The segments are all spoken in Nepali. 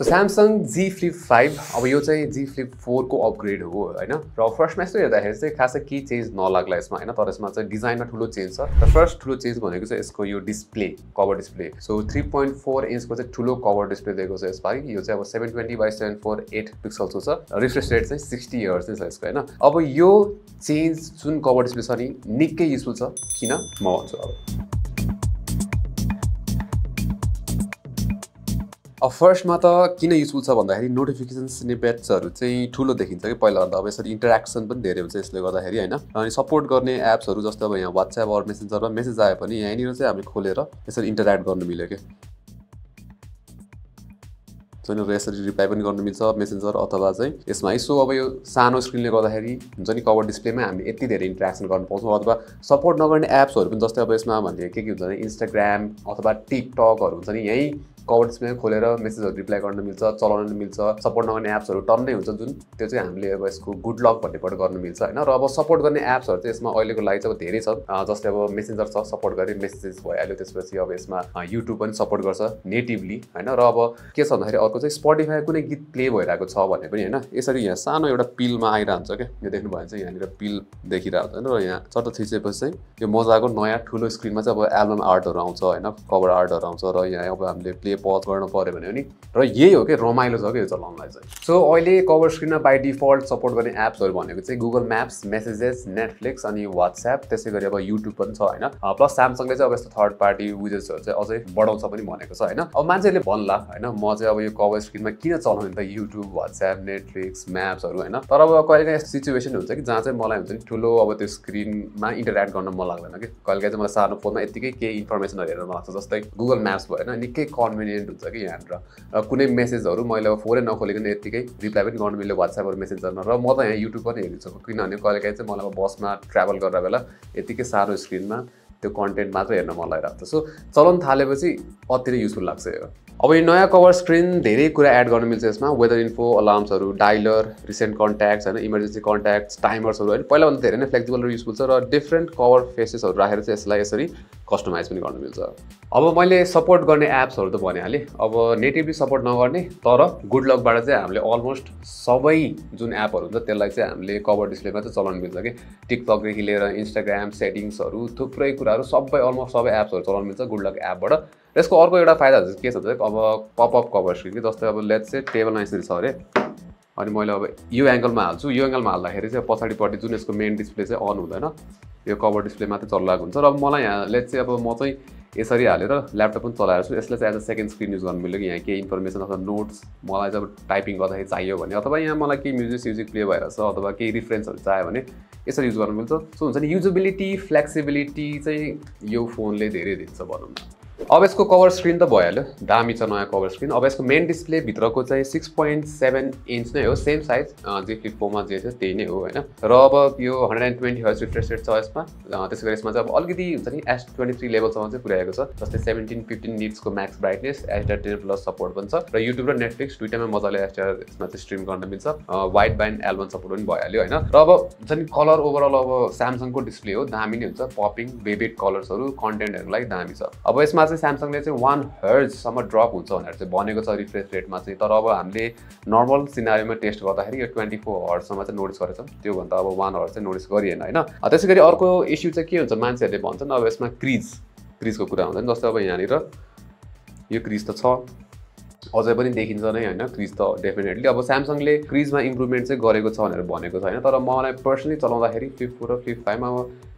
So Samsung Z Flip 5 अब यो चाहिँ Z Flip 4 को अपग्रेड हो हैन र फर्स्टमा यस्तो हेर्दाखेरि चाहिँ खासै के चेन्ज नलाग्ला यसमा हैन तर यसमा चाहिँ डिजाइनमा ठुलो चेन्ज छ र फर्स्ट ठुलो चेन्ज भनेको चाहिँ यसको यो डिस्प्ले कभर डिस्प्ले सो 3.4 इन्चको चाहिँ ठुलो कभर डिस्प्ले दिएको छ यसपालि यो चाहिँ अब 720x748 पिक्सलको छ रिफ्रेश रेट चाहिँ 60 हर्ट्ज छ यसको हैन अब यो चेन्ज जुन कभर डिस्प्ले छ नि निकै युजफुल छ किन म भन्छु अब फर्स्टमा त किन युजफुल छ भन्दाखेरि नोटिफिकेसन स्निपेट्सहरु चाहिँ ठुलो देखिन्छ कि पहिला भन्दा अब यसरी इन्टरेक्सन पनि धेरै हुन्छ यसले गर्दाखेरि हैन अनि सपोर्ट गर्ने एप्सहरु जस्तो अब यहाँ WhatsApp अर मेसेन्जरमा मेसेज आए पनि यहाँनिर चाहिँ हामीले खोलेर यसरी इन्टरेक्ट गर्न मिल्यो के जसले यसरी रिप्लाई पनि गर्न मिल्छ मेसेन्जर अथवा चाहिँ यसमा सो अब यो सानो स्क्रिनले गर्दाखेरि हुन्छ नि कभर डिस्प्लेमा हामीले यति धेरै इन्टरेक्सन गर्न पाउँछौँ अथवा सपोर्ट नगर्ने एप्सहरु पनि जस्तै अब यसमा भन्ने के हुन्छ भने इन्स्टाग्राम अथवा टिकटकहरु हुन्छ नि यही कभर डिस्प्ले खोलेर मेसेजहरु रिप्लाई गर्न मिल्छ चलाउन मिल्छ सपोर्ट नगर्ने एप्सहरु टन्नै हुन्छ जुन त्यो चाहिँ हामीले अब यसको गुड लक भन्नेबाट गर्न मिल्छ हैन र अब सपोर्ट गर्ने एप्सहरु चाहिँ यसमा अहिलेको लागि चाहिँ धेरै छन् जस्तै अब मेसेन्जर छ सपोर्ट गरे मेसेजेस भइहाल्यो त्यसपछि अब यसमा युट्युब पनि सपोर्ट गर्छ नेटिभली हैन र अब के छ भन्दाखेरि अर्को चाहिँ स्पोटिफाई कुनै गीत प्ले भइरहेको छ भने पनि हैन यसरी यहाँ सानो एउटा पिलमा आइरहन्छ के यो देख्नु भयो भने चाहिँ यहाँनिर पिल देखिरहेको हैन र यहाँ चट्ट थिचेपछि चाहिँ यो मजाको नयाँ ठुलो स्क्रिनमा चाहिँ अब एल्बम आर्टहरु आउँछ हैन कभर आर्टहरु आउँछ र यहाँ अब हामीले प्ले पज गर्न पर्यो भने नि र यही हो के रमाइलो छ के यो चलाउनलाई चाहिँ सो अहिले कभर स्क्रिनमा बाइ डिफल्ट सपोर्ट गर्ने एप्सहरु भनेको चाहिँ गुगल म्याप्स मेसेजेस नेटफ्लिक्स अनि WhatsApp त्यसैगरी अब युट्युब पनि छ हैन प्लस स्यामसङले चाहिँ अब यस्तो थर्ड पार्टी विजेट्सहरु चाहिँ अझै बढाउँछ पनि भनेको छ हैन अब मान्छेले भन्ला हैन म चाहिँ अब यो कभर स्क्रिनमा किन चलाउने त युट्युब WhatsApp नेटफ्लिक्स म्याप्सहरु हैन तर अब कहिलेकाहीँ यस्तो सिचुएसन हुन्छ कि जहाँ चाहिँ मलाई हुन्छ नि ठुलो अब त्यो स्क्रिनमा इन्टरेक्ट गर्न मन लाग्दैन कि कहिलेकाहीँ चाहिँ मलाई सानो फोनमा यतिकै केही इन्फर्मेसनहरु हेर्न मन लाग्छ जस्तै गुगल म्याप्स भयो हैन निकै कन्भिनियन्ट हुन्छ कि यहाँहरु कुनै मेसेजहरु मैले अब फोरै नखोलिकन यतिकै रिप्लाई पनि गर्न मिल्यो WhatsApp अर मेसेन्जरमा र म त यहाँ युट्युब पनि हेर्छु किनभने कहिलेकाहीँ चाहिँ मलाई बसमा ट्राभल गरेर बेला यतिकै सानो स्क्रिनमा त्यो कन्टेन्ट मात्र हेर्न मन लागिरहेको छ सो चलाउन थालेपछि अति नै युजफुल लाग्छ यो अब यो नयाँ कभर स्क्रिन धेरै कुरा एड गर्न मिल्छ यसमा वेदर इन्फो अलार्म्सहरु डायलर रिसेन्ट कन्ट्याक्ट्स हैन इमर्जेन्सी कन्ट्याक्ट्स टाइमर्सहरु हैन पहिला भन्दा धेरै नै फ्लेक्सिबल र युजफुल छ र डिफरेन्ट कभर फेसेसहरु राखेर चाहिँ यसलाई यसरी कस्टमाइज पनि गर्न मिल्छ अब मैले सपोर्ट गर्ने एप्सहरु त भनिहालेँ अब नेटिभली सपोर्ट नगर्ने तर गुड लकबाट चाहिँ हामीले अलमोस्ट सबै जुन एपहरु हुन्छ त्यसलाई चाहिँ हामीले कभर डिस्प्लेमा चाहिँ चलाउन मिल्छ के टिकटकदेखि लिएर इन्स्टाग्राम सेटिङ्सहरु थुप्रै कुराहरु सबै अलमोस्ट सबै एप्सहरु चलाउन मिल्छ गुड लक एपबाट यसको अर्को एउटा फाइदा के छ भने अब पपअप कभर स्क्रिन के जस्तै अब लेट्स से टेबलमा यसरी छ अरे अनि मैले अब यो एंगलमा हाल्छु यो एंगलमा हाल्दाखेरि चाहिँ पछाडिपट्टि जुन यसको मेन डिस्प्ले चाहिँ अन हुँदैन यो कभर डिस्प्ले मात्रै चलिरहेको हुन्छ र अब मलाई यहाँ लेट्स से अब म चाहिँ यसरी हालेर ल्यापटप पनि चलाएर छु यसलाई चाहिँ as a second screen use गर्न मिल्यो कि यहाँ केही इन्फर्मेसन अथवा नोट्स मलाई चाहिँ अब टाइपिङ गर्दाखेरि चाहियो भने अथवा यहाँ मलाई केही म्युजिक प्ले भइरहेछ अथवा केही रिफरेन्सहरु चाहियो भने यसरी युज गर्न मिल्छ सो हुन्छ नि युजेबिलिटी फ्लेक्सिबिलिटी चाहिँ यो फोनले धेरै दिन्छ भनौँ न अब यसको कभर स्क्रिन त भइहाल्यो दामी छ नयाँ कभर स्क्रिन अब यसको मेन डिस्प्ले भित्रको चाहिँ 6.7 इन्च नै हो सेम साइज जे फ्लिप 4 मा जे छ त्यही नै हो हैन र अब यो 120 हर्ट्ज रिफ्रेश रेट छ यसमा त्यसैगरी यसमा चाहिँ अब अलिकति हुन्छ नि S23 लेभलसम्म चाहिँ पुर्याएको छ जस्तै 17-15 निट्सको म्याक्स ब्राइटनेस HDR10+ सपोर्ट पनि छ र युट्युब र नेटफ्लिक्स दुईटामा मजाले HDR यसमा चाहिँ स्ट्रिम गर्न मिल्छ वाइड ब्यान्ड एल्बम सपोर्ट पनि भइहाल्यो हैन र अब हुन्छ नि कलर ओभरअल अब स्यामसङको डिस्प्ले हो दामी नै हुन्छ पपिङ बेबिड कलर्सहरु कन्टेन्टहरुलाई दामी छ अब यसमा चाहिँ स्यामसङले चाहिँ 1 हर्ज सम्म ड्रप हुन्छ भनेर चाहिँ भनेको छ रिफ्रेश रेटमा चाहिँ तर अब हामीले नर्मल सिनारियोमा टेस्ट गर्दाखेरि यो 24 हर्ज सम्म चाहिँ नोटिस गरेछौं त्यो भन्दा अब 1 हर्ज चाहिँ नोटिस गरिएन हैन त्यसैगरी अर्को इस्यु चाहिँ के हुन्छ मान्छेहरुले भन्छन् अब यसमा क्रिजको कुरा हुन्छ नि जस्तै अब यहाँनिर यो क्रिज त छ अझै पनि देखिन्छ नै हैन क्रिज त डेफिनेटली अब स्यामसङले क्रिजमा इम्प्रुभमेन्ट चाहिँ गरेको छ भनेर भनेको छ हैन तर मलाई पर्सनली चलाउँदाखेरि फ्लिप 4 र फ्लिप 5 मा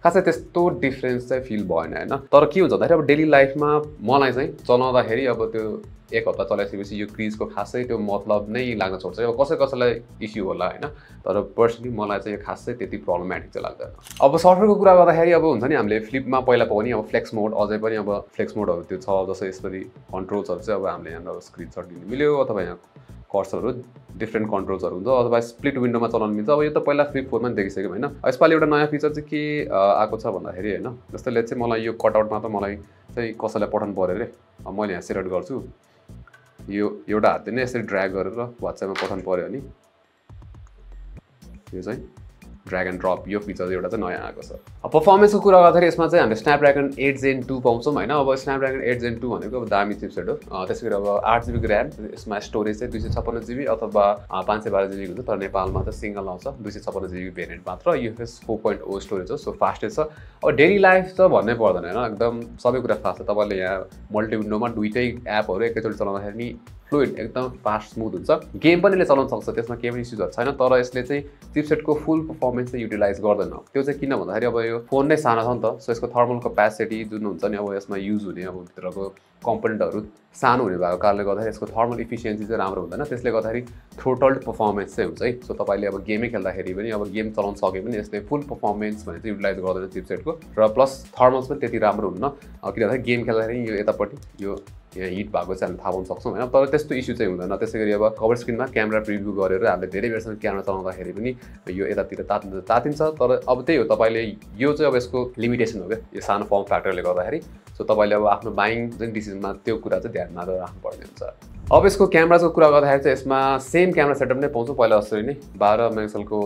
खासै त्यस्तो डिफरेन्स चाहिँ फिल भएन हैन तर के हुन्छ भन्दाखेरि अब डेली लाइफमा मलाई चाहिँ चलाउँदाखेरि अब त्यो एक हप्ता चलाइसकेपछि यो क्रिजको खासै त्यो मतलब नै लाग्न छोड्छ अब कसैलाई इस्यु होला हैन तर पर्सनली मलाई चाहिँ यो खासै त्यति प्रब्लमेटिक चाहिँ लाग्दैन अब सफ्टवेयरको कुरा गर्दाखेरि अब हुन्छ नि हामीले फ्लिपमा पहिला पनि अब फ्लेक्स मोड अझै पनि अब फ्लेक्स मोडहरु त्यो छ जस्तै यसरी कन्ट्रोल्सहरु चाहिँ अब हामीले यहाँ स्क्रिनशट लिन मिल्यो अथवा यहाँ कर्सरहरु डिफरेन्ट कन्ट्रोल्सहरु हुन्छ अथवा स्प्लिट विन्डोमा चलाउन मिल्छ अब यो त पहिला फ्लिप 4 मा देखिसक्यौं हैन यसपालि एउटा नयाँ फिचर चाहिँ के आएको छ भन्दाखेरि हैन जस्तै लेट्स चाहिँ मलाई यो कटआउटमा त मलाई चाहिँ कसैलाई पठाउनु पर्यो रे अब मैले यहाँ सेलेक्ट गर्छु यो एउटा हातले नै यसरी ड्र्याग गरेर WhatsApp मा पठाउनु पर्यो अनि यो चाहिँ ड्र्याग एन्ड ड्रप यो फिचर एउटा चाहिँ नयाँ आएको छ। अब पर्फर्मेन्सको कुरा गर्दाखेरि यसमा चाहिँ हामीले स्न्यापड्रागन 8 Gen 2 पाउँछौँ होइन। अब स्न्यापड्रागन 8 Gen 2 भनेको अब दामी चिपसेट हो। त्यसै गरी अब 8GB ऱ्याम, यसमा स्टोरेज चाहिँ 256GB अथवा 512GB हुन्छ, तर नेपालमा चाहिँ सिङ्गल आउँछ 256GB भेरिएन्ट मात्र। UFS 4.0 स्टोरेज हो, सो फास्टै छ। अब डेली लाइफ त भन्नै पर्दैन होइन, एकदम सबै कुरा फास्ट छ। तपाईँले यहाँ मल्टी विन्डोमा दुइटै एपहरू एकैचोटि चलाउँदाखेरि नि फ्लुइड एकदम फास्ट स्मुथ हुन्छ। गेम पनि यसले चलाउन सक्छ, त्यसमा केही पनि इस्युजहरू छैन। तर यसले चाहिँ चिपसेटको फुल पर्फर्मेन्स चाहिँ युटिलाइज गर्दैन। त्यो चाहिँ किन भन्दाखेरि अब यो फोन नै सानो छ नि त, सो यसको थर्मल क्यापेसिटी जुन हुन्छ नि, अब यसमा युज हुने अब भित्रको कम्पोनेन्टहरू सानो हुने भएको कारणले गर्दाखेरि यसको थर्मल इफिसियन्सी चाहिँ राम्रो हुँदैन। त्यसले गर्दाखेरि थ्रोटल्ड पर्फर्मेन्स चाहिँ हुन्छ है। सो तपाईँले अब गेमै खेल्दाखेरि पनि अब गेम चलाउन सके पनि यसले फुल पर्फर्मेन्स भने चाहिँ युटिलाइज गर्दैन चिपसेटको, र प्लस थर्मल्स पनि त्यति राम्रो हुन्न। किनभने गेम खेल्दाखेरि यो यतापट्टि यो यहाँ हिट भएको चाहिँ हामीले थाहा पाउन सक्छौँ होइन, तर त्यस्तो इस्यु चाहिँ हुँदैन। त्यसै गरी अब कभर स्क्रिनमा क्यामेरा प्रिभ्यू गरेर हामीले धेरै बेरसम्म क्यामेरा चलाउँदाखेरि पनि यो यतातिर तातिन्छ। तर अब त्यही हो, तपाईँले यो चाहिँ अब यसको लिमिटेसन हो क्या, यो सानो फर्म फ्याक्टरले गर्दाखेरि। सो तपाईँले अब आफ्नो बाइङ जुन डिसिजनमा त्यो कुरा चाहिँ ध्यानमा राख्नुपर्ने हुन्छ। अब यसको क्यामेराको कुरा गर्दाखेरि चाहिँ यसमा सेम क्यामेरा सेटअप नै पाउँछौँ पहिला जसरी नै, 12 मेगापिक्सलको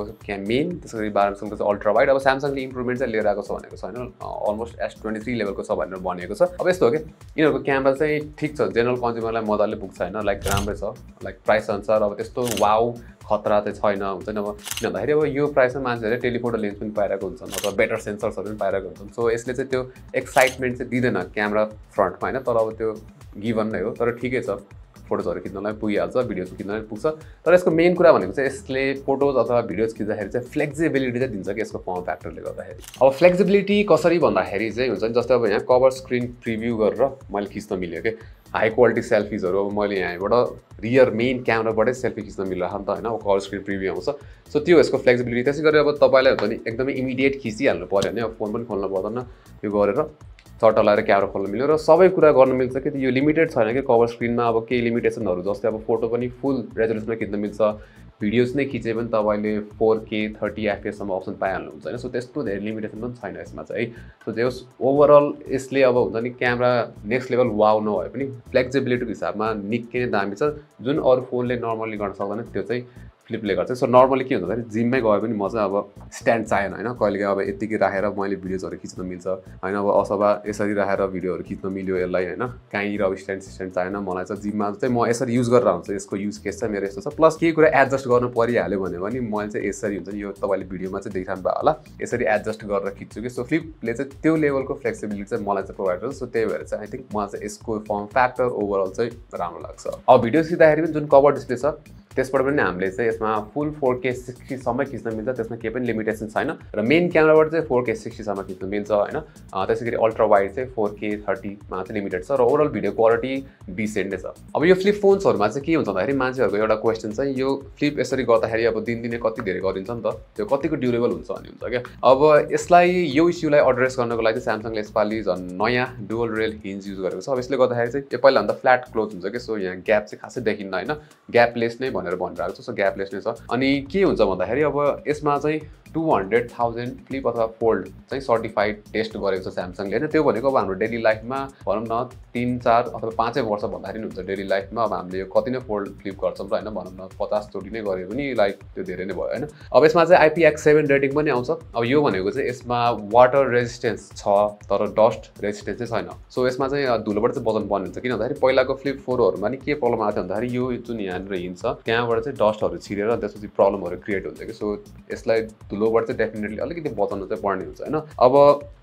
मेन, त्यसै गरी 12 मेगापिक्सलको चाहिँ अल्ट्रा वाइड। अब स्यामसङले इम्प्रुभमेन्ट चाहिँ लिएर आएको छ भनेको छ होइन, अलमोस्ट S23 लेभलको छ भनेर भनिएको छ। अब यस्तो हो कि यिनीहरूको क्यामेरा चाहिँ ठिक छ, जेनरल कन्ज्युमरलाई मजाले पुग्छ होइन, लाइक राम्रै छ, लाइक प्राइस अनुसार अब त्यस्तो वाउ खतरा चाहिँ छैन हुन्छ नि। अब किन भन्दाखेरि अब यो प्राइसमा मान्छेहरूले टेलिफोटो लेन्स पनि पाइरहेको हुन्छन् अथवा बेटर सेन्सर्सहरू पनि पाइरहेको हुन्छन्। सो यसले चाहिँ त्यो एक्साइटमेन्ट चाहिँ दिँदैन क्यामेरा फ्रन्टमा होइन, तर अब त्यो गिभन नै हो। तर ठिकै छ, फोटोजहरू खिच्नलाई पुगिहाल्छ, भिडियोज खिच्नलाई पुग्छ। तर यसको मेन कुरा भनेको चाहिँ यसले फोटोज अथवा भिडियोज खिच्दाखेरि चाहिँ फ्लेक्सिबिलिटी चाहिँ दिन्छ कि यसको फर्म फ्याक्टरले गर्दाखेरि। अब फ्लेक्सिबिलिटी कसरी भन्दाखेरि चाहिँ हुन्छ नि, जस्तै अब यहाँ कभर स्क्रिन प्रिभ्यू गरेर मैले खिच्न मिल्यो कि हाई क्वालिटी सेल्फिजहरू, अब मैले यहाँबाट रियर मेन क्यामेराबाटै सेल्फी खिच्न मिलिरहेको नि त होइन, अब कभर स्क्रिन प्रिभ्यू आउँछ। सो त्यो यसको फ्लेक्सिबिलिटी। त्यसै गरी अब तपाईँलाई हुन्छ नि एकदमै इमिडिएट खिचिहाल्नु पऱ्यो भने अब फोन पनि खोल्नु पर्दैन, यो गरेर चट्ट लगाएर क्यामेरा खोल्न मिल्यो र सबै कुरा गर्न मिल्छ कि यो लिमिटेड छैन कि कभर स्क्रिनमा अब केही लिमिटेसनहरू, जस्तै अब फोटो पनि फुल रेजोल्युसनमा खिच्न मिल्छ, भिडियोज नै खिचे पनि तपाईँले 4K 30 FPS सम्म अप्सन पाइहाल्नुहुन्छ होइन। सो त्यस्तो धेरै लिमिटेसन पनि छैन यसमा चाहिँ है। सो जे होस् ओभरअल यसले अब हुन्छ नि क्यामेरा नेक्स्ट लेभल वाउ नभए पनि फ्लेक्सिबिलिटीको हिसाबमा निकै नै दामी छ, जुन अरू फोनले नर्मली गर्न सक्दैन त्यो चाहिँ फ्लिपले गर्छ। सो नर्मली के हुन्छ भन्दाखेरि जिममै गए पनि म चाहिँ अब स्ट्यान्ड चाहिएन होइन, कहिलेकाहीँ अब यत्तिकै राखेर मैले भिडियोजहरू खिच्न मिल्छ होइन, अब अथवा यसरी राखेर भिडियोहरू खिच्न मिल्यो यसलाई होइन, कहीँनिर अब स्ट्यान्ड चाहिएन मलाई चाहिँ। जिममा चाहिँ म यसरी युज गरेर हुन्छ, यसको युज केस चाहिँ मेरो यस्तो छ। प्लस केही कुरा एडजस्ट गर्नु परिहाल्यो भने पनि मैले चाहिँ यसरी हुन्छ नि, यो तपाईँले भिडियोमा चाहिँ देखिरहनु भयो होला, यसरी एडजस्ट गरेर खिच्छु कि। सो फ्लिपले चाहिँ त्यो लेभलको फ्लेक्सिबिलिटी चाहिँ मलाई चाहिँ प्रोभाइड गर्छ। सो त्यही भएर चाहिँ आई थिङ्क मलाई चाहिँ यसको फर्म फ्याक्टर ओभरअल चाहिँ राम्रो लाग्छ। अब भिडियो खिच्दाखेरि पनि जुन कभर डिस्प्ले छ त्यसबाट पनि हामीले चाहिँ यसमा फुल 4K 60 सम्म खिच्न मिल्छ, त्यसमा केही पनि लिमिटेसन छैन। र मेन क्यामेराबाट चाहिँ 4K 60 सम्म खिच्न मिल्छ होइन। त्यसै गरी अल्ट्रा वाइड चाहिँ 4K 30 मा चाहिँ लिमिटेड छ, र ओभरअल भिडियो क्वालिटी डिसेन्ट नै छ। अब यो फ्लिप फोन्सहरूमा चाहिँ के हुन्छ भन्दाखेरि मान्छेहरूको एउटा क्वेसन चाहिँ यो फ्लिप यसरी गर्दाखेरि अब दिनदिनै कति धेरै गरिन्छ नि त, त्यो कतिको ड्युरेबल हुन्छ भन्ने हुन्छ क्या। अब यसलाई यो इस्युलाई एड्रेस गर्नको लागि चाहिँ स्यामसङले यसपालि झन् नयाँ डुअल रेल हिन्ज युज गरेको छ। अब यसले गर्दाखेरि चाहिँ यो पहिलाभन्दा फ्ल्याट क्लोज हुन्छ कि, सो यहाँ ग्याप चाहिँ खासै देखिन्न होइन, ग्यापलेस नै भनेर भनिरहेको छ। सो ग्यापलेस नै छ। अनि के हुन्छ भन्दाखेरि अब यसमा चाहिँ 200,000 फ्लिप अथवा फोल्ड चाहिँ सर्टिफाइड टेस्ट गरेको छ स्यामसङले होइन। त्यो भनेको अब हाम्रो डेली लाइफमा भनौँ न 3-4 अथवा 5 वर्ष भन्दाखेरि हुन्छ डेली लाइफमा अब हामीले यो कति नै फोल्ड फ्लिप गर्छौँ र होइन, भनौँ न 50 चोटि नै गऱ्यो भने लाइक त्यो धेरै नै भयो होइन। अब यसमा चाहिँ IPX7 रेटिङ पनि आउँछ। अब यो भनेको चाहिँ यसमा वाटर रेजिस्टेन्स छ तर डस्ट रेजिस्टेन्स चाहिँ छैन। सो यसमा चाहिँ धुलोबाट चाहिँ बचाउनु पर्ने हुन्छ, किन भन्दाखेरि पहिलाको फ्लिप 4हरूमा नि के प्रब्लम आएको थियो भन्दाखेरि यो जुन यहाँनिर हिन्छ त्यहाँबाट चाहिँ डस्टहरू छिरेर त्यसपछि प्रब्लमहरू क्रिएट हुन्छ कि। सो यसलाई धुलोबाट चाहिँ डेफिनेटली अलिकति बचाउनु चाहिँ पर्ने हुन्छ होइन। अब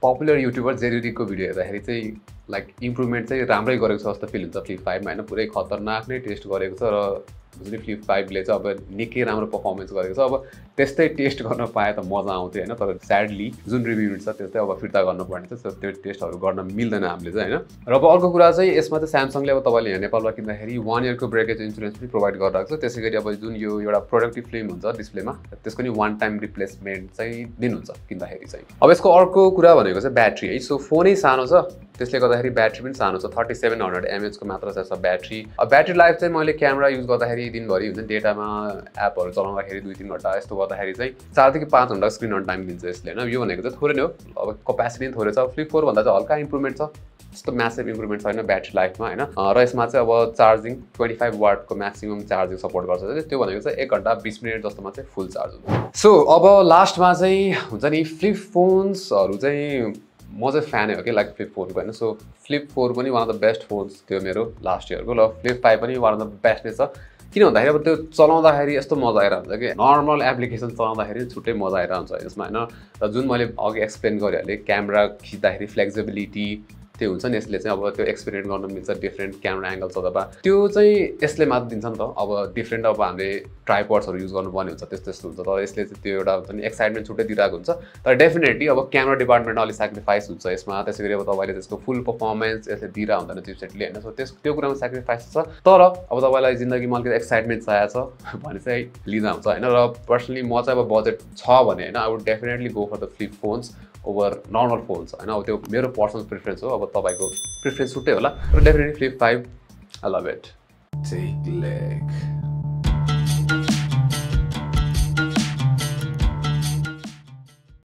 पपुलर युट्युबर जेरीको भिडियो हेर्दाखेरि चाहिँ लाइक इम्प्रुभमेन्ट चाहिँ राम्रै गरेको छ जस्तो फिल हुन्छ फ्लिप 5मा होइन, पुरै खतरनाक नै टेस्ट गरेको छ। र जुन फ्लिप 5ले चाहिँ अब निकै राम्रो पर्फर्मेन्स गरेको छ। अब त्यस्तै टेस्ट गर्न पाए त मजा आउँथ्यो होइन, तर स्याडली जुन रिभ्यू छ त्यो चाहिँ अब फिर्ता गर्नुपर्ने छ। त्यो टेस्टहरू गर्न मिल्दैन हामीले चाहिँ होइन। र अब अर्को कुरा चाहिँ यसमा चाहिँ स्यामसङले अब तपाईँले यहाँ नेपालमा किन्दाखेरि 1 इयरको ब्रेकेज इन्सुरेन्स पनि प्रोभाइड गरिरहेको छ। त्यसै गरी अब जुन यो एउटा प्रोडक्टिभ फिल्म हुन्छ डिस्प्लेमा त्यसको नि वान टाइम रिप्लेसमेन्ट चाहिँ दिनुहुन्छ किन्दाखेरि चाहिँ। अब यसको अर्को कुरा भनेको चाहिँ ब्याट्री है। सो फोनै सानो छ त्यसले गर्दाखेरि ब्याट्री पनि सानो छ, 3700 mAh को मात्र छ ब्याट्री। अब ब्याट्री लाइफ चाहिँ मैले क्यामेरा युज गर्दाखेरि दिनभरि हुन्छ डेटामा एपहरू चलाउँदाखेरि 2-3 घन्टा यस्तो गर्दाखेरि चाहिँ 4 देखि 5 घन्टा स्क्रिन अन टाइम दिन्छ यसले होइन। यो भनेको चाहिँ थोरै नै हो, अब क्यापेसिटी पनि थोरै छ। फ्लिप 4 भन्दा चाहिँ हल्का इम्प्रुभमेन्ट छ त्यस्तो म्यासिभ इम्प्रुभमेन्ट छैन ब्याट्री लाइफमा होइन र यसमा चाहिँ अब चार्जिङ 25 वाटको म्याक्सिमम चार्जिङ सपोर्ट गर्छ त्यो भनेको चाहिँ 1 घन्टा 20 मिनट जस्तोमा चाहिँ फुल चार्ज हुन्छ सो अब लास्टमा चाहिँ हुन्छ नि फ्लिप फोन्सहरू चाहिँ म चाहिँ फ्यानै हो कि लाइक फ्लिप 4को होइन सो फ्लिप 4 पनि one of the best phones थियो मेरो लास्ट इयरको ल फ्लिप 5 पनि वान अफ द बेस्ट नै छ किन भन्दाखेरि अब त्यो चलाउँदाखेरि यस्तो मजा आइरहन्छ कि नर्मल एप्लिकेसन चलाउँदाखेरि छुट्टै मजा आइरहन्छ यसमा होइन र जुन मैले अघि एक्सप्लेन गरिहालेँ क्यामेरा खिच्दाखेरि फ्लेक्सिबिलिटी त्यो हुन्छ नि यसले चाहिँ अब त्यो एक्सपेरिमेन्ट गर्न मिल्छ डिफ्रेन्ट क्यामेरा एङ्गल्स अथवा त्यो चाहिँ यसले मात्र दिन्छ नि त अब डिफ्रेन्ट अब हामीले ट्राइपड्सहरू युज गर्नुपर्ने हुन्छ त्यस्तो हुन्छ तर यसले चाहिँ त्यो एउटा हुन्छ नि एक्साइटमेन्ट छुट्टै दिइरहेको हुन्छ तर डेफिनेटली अब क्यामेरा डिपार्टमेन्टमा अलिक सेक्रिफाइस हुन्छ यसमा त्यसै गरी अब तपाईँले त्यसको फुल पर्फर्मेन्स यसले दिइरहेको हुँदैन चिपसेटले होइन सो त्यो कुरामा सेक्रिफाइस छ तर अब तपाईँलाई जिन्दगीमा अलिकति एक्साइटमेन्ट चाहिएको छ भने चाहिँ लिँदा हुन्छ होइन र पर्सनली म चाहिँ अब बजेट छ भने होइन I would definitely go for the flip phones over normal phones होइन अब त्यो मेरो पर्सनल प्रिफरेन्स हो अब तपाईँको प्रिफरेन्स छुट्टै होला र definitely flip 5 I love it टेक लेग